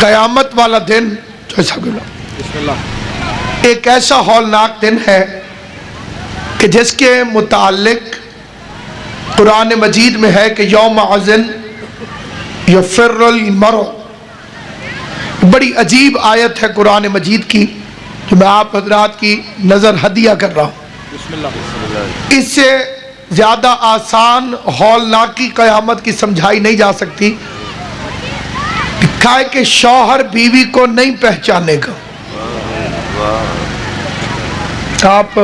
قیامت والا دن ایک ایسا ہولناک دن ہے کہ جس کے متعلق قرآن مجید میں ہے کہ یوم عزن یفر المرء. بڑی عجیب آیت ہے قرآن مجید کی جو میں آپ حضرات کی نظر ہدیہ کر رہا ہوں. اس سے زیادہ آسان ہولناکی قیامت کی سمجھائی نہیں جا سکتی کہ شوہر بیوی کو نہیں پہچانے گا. آپ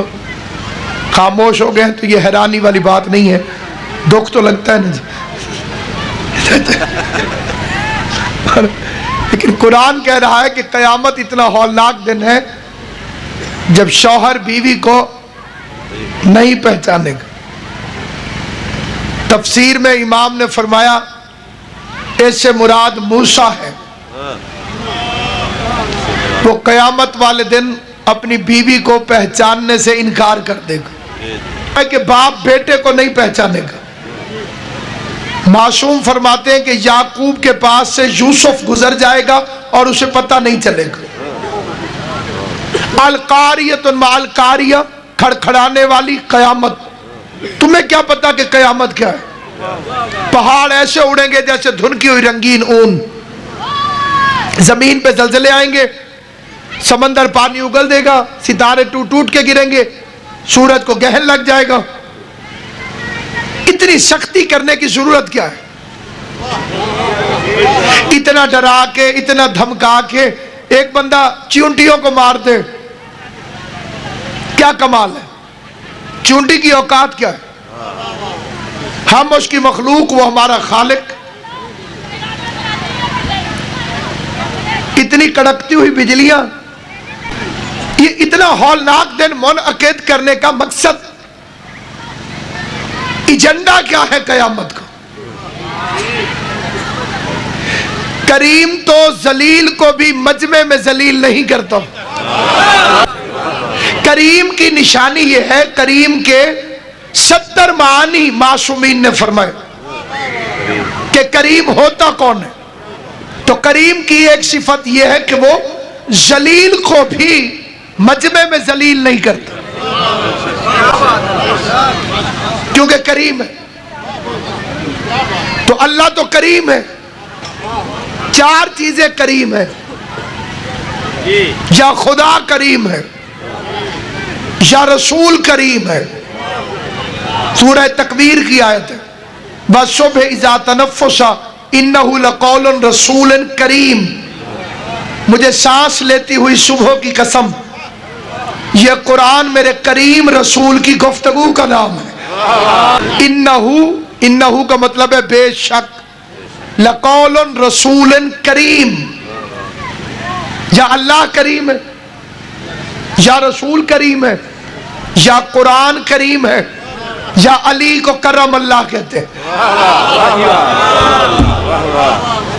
خاموش ہو گئے تو یہ حیرانی والی بات نہیں ہے, دکھ تو لگتا ہے نا جی. لیکن قرآن کہہ رہا ہے کہ قیامت اتنا ہولناک دن ہے جب شوہر بیوی کو نہیں پہچانے گا. تفسیر میں امام نے فرمایا اس سے مراد موسیٰ ہے. وہ قیامت والے دن اپنی بیوی کو پہچاننے سے انکار کر دے گا کہ باپ بیٹے کو نہیں پہچانے گا. معصوم فرماتے ہیں کہ یعقوب کے پاس سے یوسف گزر جائے گا اور اسے پتہ نہیں چلے گا. القاریۃ مع القاریہ, کھڑکھڑانے والی قیامت. تمہیں کیا پتا کہ قیامت کیا ہے؟ پہاڑ ایسے اڑیں گے جیسے دھنکی ہوئی رنگین اون, زمین پہ زلزلے آئیں گے, سمندر پانی اگل دے گا, ستارے ٹوٹ ٹوٹ کے گریں گے, سورج کو گہن لگ جائے گا. اتنی سختی کرنے کی ضرورت کیا ہے؟ اتنا ڈرا کے, اتنا دھمکا کے ایک بندہ چونٹیوں کو مار دے, کیا کمال ہے؟ چونٹی کی اوقات کیا ہے؟ ہم اس کی مخلوق, وہ ہمارا خالق. اتنی کڑکتی ہوئی بجلیاں. یہ اتنا ہولناک دن منعقد کرنے کا مقصد, ایجنڈا کیا ہے قیامت کا؟ کریم تو ذلیل کو بھی مجمع میں ذلیل نہیں کرتا. کریم کی نشانی یہ ہے, کریم کے 70 معانی معصومین نے فرمائے کہ کریم ہوتا کون ہے. تو کریم کی ایک صفت یہ ہے کہ وہ ذلیل کو بھی مجمع میں ذلیل نہیں کرتا, کیونکہ کریم ہے. تو اللہ تو کریم ہے. 4 چیزیں کریم ہے. یا خدا کریم ہے, یا رسول کریم ہے. سورہ تکویر کی آیت ہے, وَالصُّبْحِ إِذَا تَنَفَّسَ إِنَّهُ لَقَوْلٌ رَسُولٌ کریم. مجھے سانس لیتی ہوئی صبح کی قسم, یہ قرآن میرے کریم رسول کی گفتگو کا نام ہے. انہو کا مطلب ہے بے شک, لقول رسول کریم. یا اللہ کریم ہے, یا رسول کریم ہے, یا قرآن کریم ہے, یا علی کو کرم اللہ کہتے ہیں.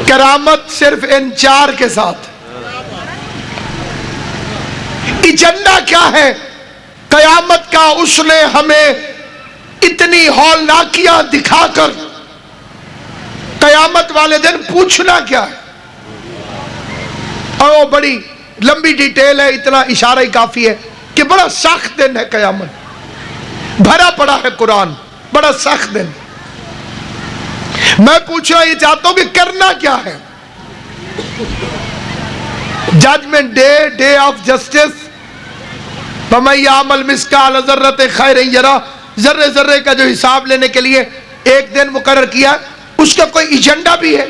کرامت صرف ان 4 کے ساتھ. ایجنڈا کیا ہے قیامت کا؟ اس نے ہمیں اتنی ہولناکیاں دکھا کر قیامت والے دن پوچھنا کیا ہے. اور وہ بڑی لمبی ڈیٹیل ہے, اتنا اشارہ ہی کافی ہے کہ بڑا سخت دن ہے قیامت. بھرا پڑا ہے قرآن, بڑا سخت دن. میں پوچھنا یہ چاہتا ہوں کہ کرنا کیا ہے؟ Judgment day, day of justice. وَمَن يَعْمَلْ مِثْقَالَ ذَرَّةٍ خَيْرًا يَرَهُ. ذرے ذرے کا جو حساب لینے کے لیے ایک دن مقرر کیا, اس کا کوئی ایجنڈا بھی ہے؟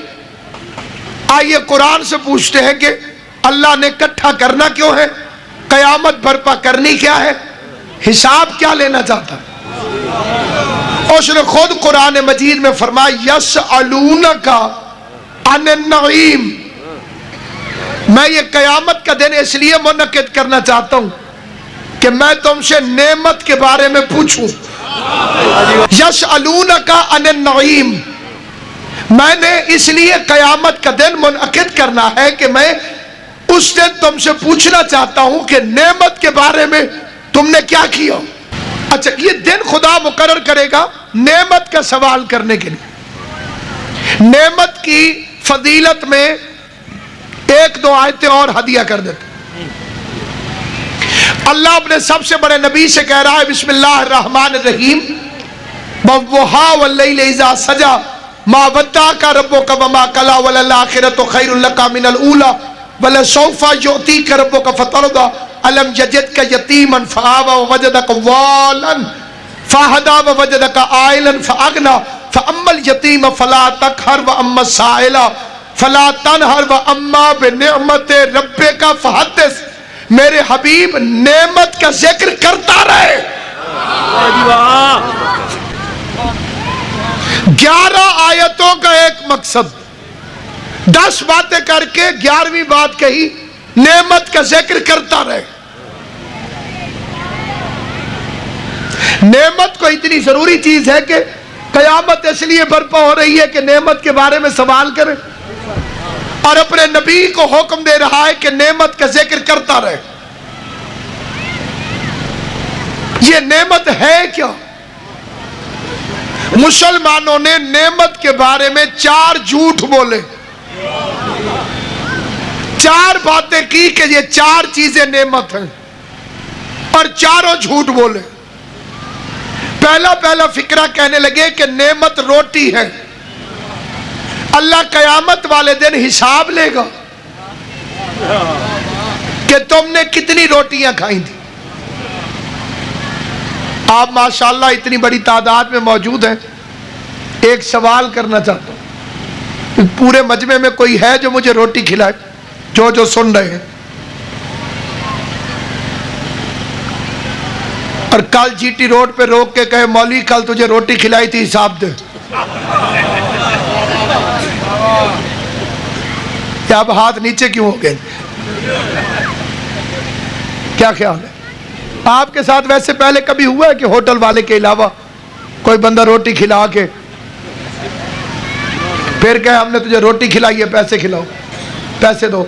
آئیے قرآن سے پوچھتے ہیں کہ اللہ نے اکٹھا کرنا کیوں ہے, قیامت برپا کرنی کیا ہے, حساب کیا لینا چاہتا ہے. اور اس نے خود قرآن مجید میں فرمایا یسألونک عن النعیم. میں یہ قیامت کا دن اس لیے منعقد کرنا چاہتا ہوں کہ میں تم سے نعمت کے بارے میں پوچھوں. یسألونک عن النعیم. میں نے اس لیے قیامت کا دن منعقد کرنا ہے کہ میں اس دن تم سے پوچھنا چاہتا ہوں کہ نعمت کے بارے میں تم نے کیا کیا. اچھا, یہ دن خدا مقرر کرے گا نعمت کا سوال کرنے کے لیے. نعمت کی فضیلت میں 2 آیتیں اور ہدیہ کر دیتے. اللہ اپنے سب سے بڑے نبی سے کہہ رہا ہے بسم اللہ الرحمن الرحیم وَالضُّحَىٰ وَاللَّيْلِ إِذَا سَجَىٰ مَا وَدَّعَكَ رَبُّكَ وَمَا قَلَىٰ وَلَلْآخِرَةُ خَيْرٌ لَكَ مِنَ الْأُولَىٰ وَلَسَوْفَ يُعْطِيكَ رَبُّكَ فَتَرْضَىٰ أَلَمْ يَجِدْكَ يَتِيمًا فَآوَىٰ وَوَجَدَكَ ضَالًّا فَهَدَىٰ وَوَجَدَكَ عَائِلًا فَأَغْنَىٰ فَأَمَّا الْيَتِيمَ فَلَا تَقْهَرْ وَأَمَّا السَّائِلَ فَلَا تَنْهَرْ وَأَمَّا بِنِعْمَتِ رَبِّكَ فَحَدِّثْ. میرے حبیب نعمت کا ذکر کرتا رہے. 11 آیتوں کا ایک مقصد، 10 باتیں کر کے 11ویں بات کہی نعمت کا ذکر کرتا رہے. نعمت کو اتنی ضروری چیز ہے کہ قیامت اس لیے برپا ہو رہی ہے کہ نعمت کے بارے میں سوال کرے، اور اپنے نبی کو حکم دے رہا ہے کہ نعمت کا ذکر کرتا رہے. یہ نعمت ہے کیا؟ مسلمانوں نے نعمت کے بارے میں 4 جھوٹ بولے، 4 باتیں کی کہ یہ 4 چیزیں نعمت ہیں، اور چاروں جھوٹ بولے. پہلا فکرہ کہنے لگے کہ نعمت روٹی ہے، اللہ قیامت والے دن حساب لے گا کہ تم نے کتنی روٹیاں کھائی تھی. آپ ماشاءاللہ اتنی بڑی تعداد میں موجود ہیں. ایک سوال کرنا چاہتا ہوں، پورے مجمع میں کوئی ہے جو مجھے روٹی کھلائے؟ جو سن رہے ہیں. اور کل جی ٹی روڈ پہ روک کے کہے مولوی کل تجھے روٹی کھلائی تھی حساب دے. کیا اب ہاتھ نیچے کیوں ہو گئے؟ کیا خیال ہے آپ کے ساتھ؟ ویسے پہلے کبھی ہوا ہے کہ ہوٹل والے کے علاوہ کوئی بندہ روٹی کھلا کے پھر کہے ہم نے تجھے روٹی کھلائی ہے پیسے کھلاؤ، پیسے دو؟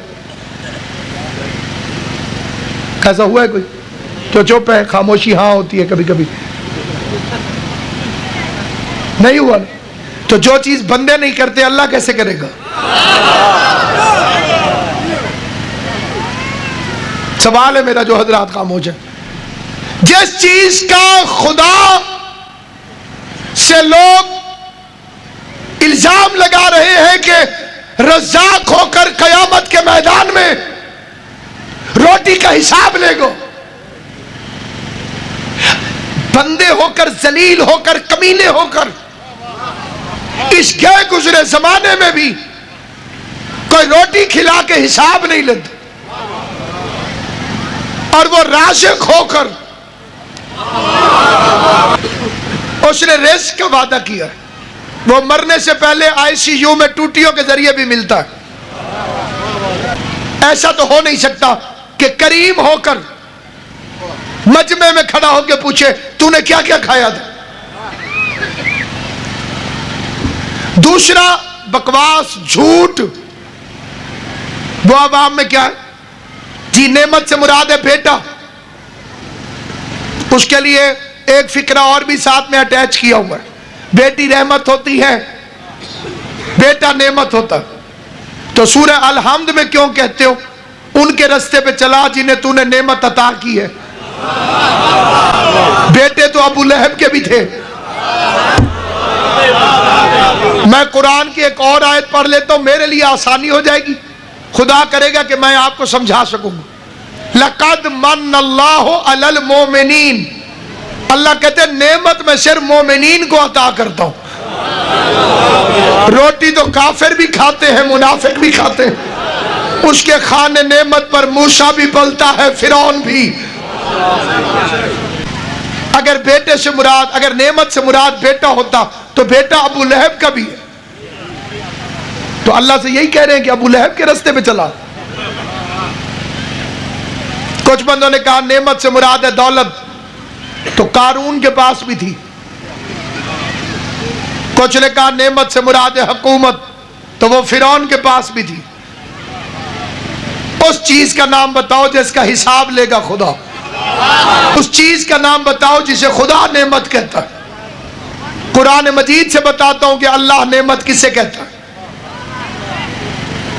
ایسا ہوا ہے کوئی؟ جو چپ ہے، خاموشی ہاں ہوتی ہے کبھی کبھی. نہیں ہوا نا؟ تو جو چیز بندے نہیں کرتے اللہ کیسے کرے گا؟ سوال ہے میرا جو حضرات خاموش ہیں، جس چیز کا خدا سے لوگ الزام لگا رہے ہیں کہ رزاق ہو کر قیامت کے میدان میں روٹی کا حساب لے گو، بندے ہو کر، ذلیل ہو کر، کمینے ہو کر اس گئے گزرے زمانے میں بھی کوئی روٹی کھلا کے حساب نہیں لیتا، اور وہ رازق ہو کر اس نے رزق کا وعدہ کیا ہے. وہ مرنے سے پہلے ICU میں ٹوٹیوں کے ذریعے بھی ملتا ہے. ایسا تو ہو نہیں سکتا کہ کریم ہو کر مجمع میں کھڑا ہو کے پوچھے تو نے کیا کیا کھایا تھا. دوسرا بکواس، جھوٹ. وہ عوام میں کیا ہے جی نعمت سے مراد ہے بیٹا. اس کے لیے ایک فکرہ اور بھی ساتھ میں اٹیچ کیا ہوا ہے. بیٹی رحمت ہوتی ہے، بیٹا نعمت ہوتا. تو سورہ الحمد میں کیوں کہتے ہو ان کے رستے پہ چلا جنہیں تو نے نعمت عطا کی ہے؟ بیٹے تو ابو لہب کے بھی تھے. میں قرآن کی ایک اور آیت پڑھ لیتا ہوں، میرے لیے آسانی ہو جائے گی. خدا کرے گا کہ میں آپ کو سمجھا سکوں گا. لَقَدْ مَنَّ اللَّهُ عَلَى الْمُؤْمِنِينَ. اللہ کہتے ہیں نعمت میں صرف مومنین کو عطا کرتا ہوں. روٹی تو کافر بھی کھاتے ہیں، منافق بھی کھاتے ہیں. اس کے کھانے نعمت پر موسیٰ بھی پلتا ہے، فرعون بھی. اگر بیٹے سے مراد، اگر نعمت سے مراد بیٹا ہوتا تو بیٹا ابو لہب کا بھی ہے. تو اللہ سے یہی کہہ رہے ہیں کہ ابو لہب کے رستے پہ چلا. کچھ بندوں نے کہا نعمت سے مراد ہے دولت، تو قارون کے پاس بھی تھی. کچھ نے کہا نعمت سے مراد ہے حکومت، تو وہ فرعون کے پاس بھی تھی. اس چیز کا نام بتاؤ جس کا حساب لے گا خدا. اس چیز کا نام بتاؤ جسے خدا نعمت کہتا ہے. قرآن مجید سے بتاتا ہوں کہ اللہ نعمت کسے کہتا ہے.